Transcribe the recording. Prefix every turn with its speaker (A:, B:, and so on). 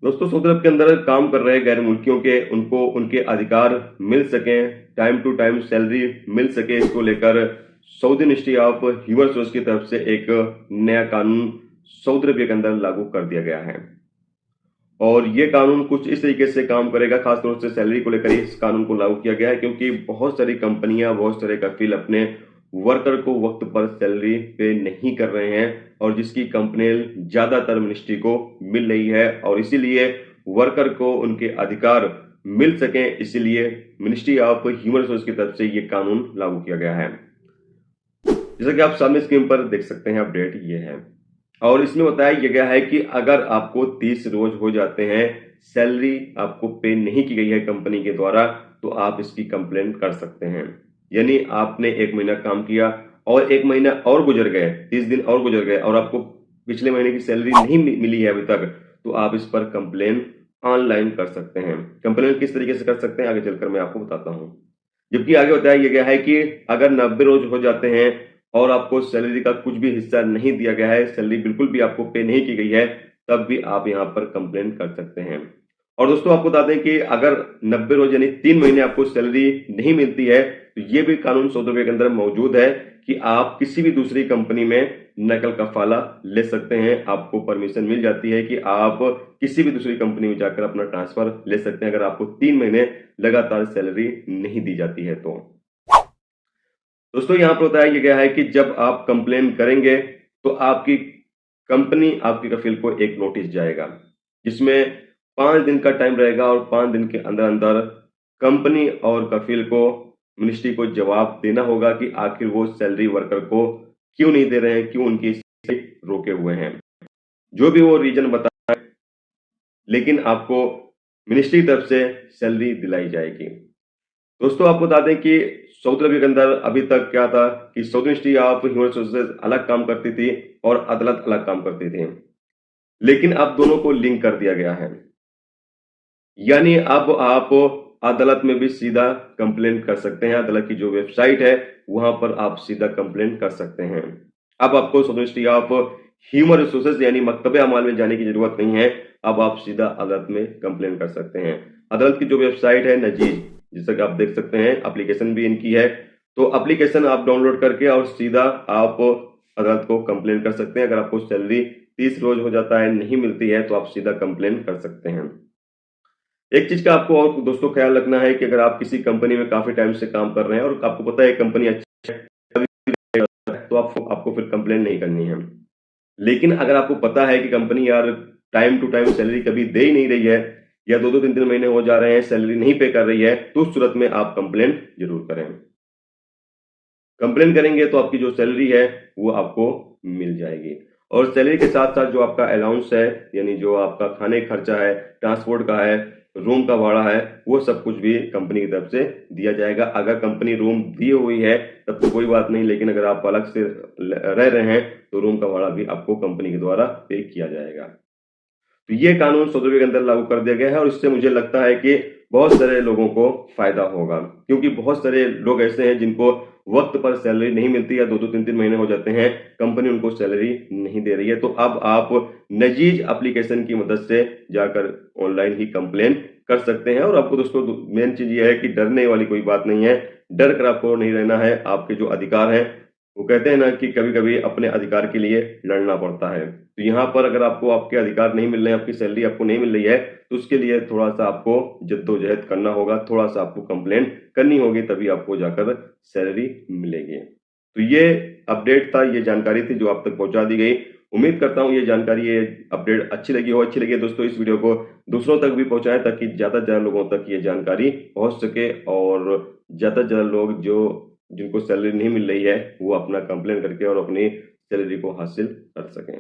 A: दोस्तों, सऊदी अरब के अंदर काम कर रहे गैर मुल्कियों के उनको उनके अधिकार मिल सकें, टाइम टू टाइम सैलरी मिल सके, इसको लेकर Saudi ministry of human resource की तरफ से एक नया कानून सऊदी अरब के अंदर लागू कर दिया गया है। और ये कानून कुछ इस तरीके से काम करेगा, खासतौर से सैलरी को लेकर इस कानून को लागू किया गया है, क्योंकि बहुत सारी कंपनियां, बहुत सारे कफील अपने वर्कर को वक्त पर सैलरी पे नहीं कर रहे हैं और जिसकी कंप्लेन ज्यादातर मिनिस्ट्री को मिल रही है, और इसीलिए वर्कर को उनके अधिकार मिल सके, इसीलिए मिनिस्ट्री ऑफ ह्यूमन रिसोर्स की तरफ से ये कानून लागू किया गया है। जैसा कि आप सामने स्क्रीन पर देख सकते हैं, अपडेट ये है और इसमें बताया गया है कि अगर आपको 30 रोज हो जाते हैं, सैलरी आपको पे नहीं की गई है कंपनी के द्वारा, तो आप इसकी कंप्लेन कर सकते हैं। यानी आपने 1 महीना काम किया और 1 महीना और गुजर गए, 30 दिन और गुजर गए और आपको पिछले महीने की सैलरी नहीं मिली है अभी तक, तो आप इस पर कंप्लेन ऑनलाइन कर सकते हैं। कंप्लेन किस तरीके से कर सकते हैं आगे चलकर मैं आपको बताता हूं। जबकि आगे बताया गया है कि अगर 90 रोज हो जाते हैं और आपको सैलरी का कुछ भी हिस्सा नहीं दिया गया है, सैलरी बिल्कुल भी आपको पे नहीं की गई है, तब भी आप यहां पर कंप्लेन कर सकते हैं। और दोस्तों, आपको बता दें कि अगर 90 रोज यानी 3 महीने आपको सैलरी नहीं मिलती है, तो ये भी कानून सऊदी अरब के अंदर मौजूद है कि आप किसी भी दूसरी कंपनी में नकल कफाला ले सकते हैं। आपको परमिशन मिल जाती है कि आप किसी भी दूसरी कंपनी में जाकर अपना ट्रांसफर ले सकते हैं, अगर आपको 3 महीने लगातार सैलरी नहीं दी जाती है तो। दोस्तों, यहां पर बताया गया है कि जब आप कंप्लेन करेंगे तो आपकी कंपनी, आपकी कफील को एक नोटिस जाएगा, जिसमें 5 दिन का टाइम रहेगा और 5 दिन के अंदर अंदर कंपनी और कफील को, मिनिस्ट्री को जवाब देना होगा कि आखिर वो सैलरी वर्कर को क्यों नहीं दे रहे हैं, क्यों उनकी रोके हुए हैं, जो भी वो रीजन बताए, लेकिन आपको मिनिस्ट्री की तरफ से सैलरी दिलाई जाएगी। दोस्तों, आपको बता दें कि सऊदी अरब के अंदर अभी तक क्या था कि Saudi ministry of human resources अलग काम करती थी और अदालत अलग काम करती थी, लेकिन अब दोनों को लिंक कर दिया गया है। यानी अब आप अदालत में भी सीधा कंप्लेंट कर सकते हैं। अदालत की जो वेबसाइट है वहां पर आप सीधा कंप्लेंट कर सकते हैं। अब आपको Saudi ministry of human resources यानी मकतबे अमाल में जाने की जरूरत नहीं है। अब आप सीधा अदालत में कंप्लेंट कर सकते हैं। अदालत की जो वेबसाइट है नजीज, जैसा कि आप देख सकते हैं, एप्लीकेशन भी इनकी है, तो एप्लीकेशन आप डाउनलोड करके और सीधा आप अदालत को कंप्लेन कर सकते हैं। अगर आपको सैलरी 30 रोज हो जाता है, नहीं मिलती है, तो आप सीधा कंप्लेन कर सकते हैं। एक चीज का आपको और दोस्तों ख्याल रखना है कि अगर आप किसी कंपनी में काफी टाइम से काम कर रहे हैं और आपको पता है कंपनी अच्छी है, तो आपको फिर कंप्लेन नहीं करनी है। लेकिन अगर आपको पता है कि कंपनी यार टाइम टू टाइम सैलरी कभी दे ही नहीं रही है या 2-2 3-3 महीने हो जा रहे हैं, सैलरी नहीं पे कर रही है, तो उस सूरत में आप कंप्लेन जरूर करें। कंप्लेन करेंगे तो आपकी जो सैलरी है वो आपको मिल जाएगी, और सैलरी के साथ साथ जो आपका अलाउंस है, यानी जो आपका खाने का खर्चा है, ट्रांसपोर्ट का है, रूम का भाड़ा है, वो सब कुछ भी कंपनी की तरफ से दिया जाएगा। अगर कंपनी रूम दी हुई है तब तो कोई बात नहीं, लेकिन अगर आप अलग से रह रहे हैं तो रूम का भाड़ा भी आपको कंपनी के द्वारा पे किया जाएगा। तो ये कानून सऊदी अरब के अंदर लागू कर दिया गया है और इससे मुझे लगता है कि बहुत सारे लोगों को फायदा होगा, क्योंकि बहुत सारे लोग ऐसे हैं जिनको वक्त पर सैलरी नहीं मिलती या 2-2 3-3 महीने हो जाते हैं, कंपनी उनको सैलरी नहीं दे रही है। तो अब आप नजीज एप्लीकेशन की मदद से जाकर ऑनलाइन ही कंप्लेन कर सकते हैं। और आपको दोस्तों मेन चीज ये है कि डरने वाली कोई बात नहीं है, डर कर आपको नहीं रहना है। आपके जो अधिकार हैं, वो कहते हैं ना कि कभी कभी अपने अधिकार के लिए लड़ना पड़ता है, तो यहाँ पर अगर आपको आपके अधिकार नहीं मिल रहे हैं, आपकी सैलरी आपको नहीं मिल रही है, तो उसके लिए थोड़ा सा आपको जद्दोजहद करना होगा, थोड़ा सा आपको कंप्लेन करनी होगी, तभी आपको जाकर सैलरी मिलेगी। तो ये अपडेट था, ये जानकारी थी जो आप तक पहुंचा दी गई। उम्मीद करता हूं ये जानकारी, ये अपडेट अच्छी लगी हो। अच्छी लगी है दोस्तों, इस वीडियो को दूसरों तक भी पहुंचाएं ताकि ज्यादा से ज्यादा लोगों तक ये जानकारी पहुंच सके और ज्यादा से ज्यादा लोग जिनको सैलरी नहीं मिल रही है वो अपना कंप्लेन करके और अपनी सैलरी को हासिल कर सकें।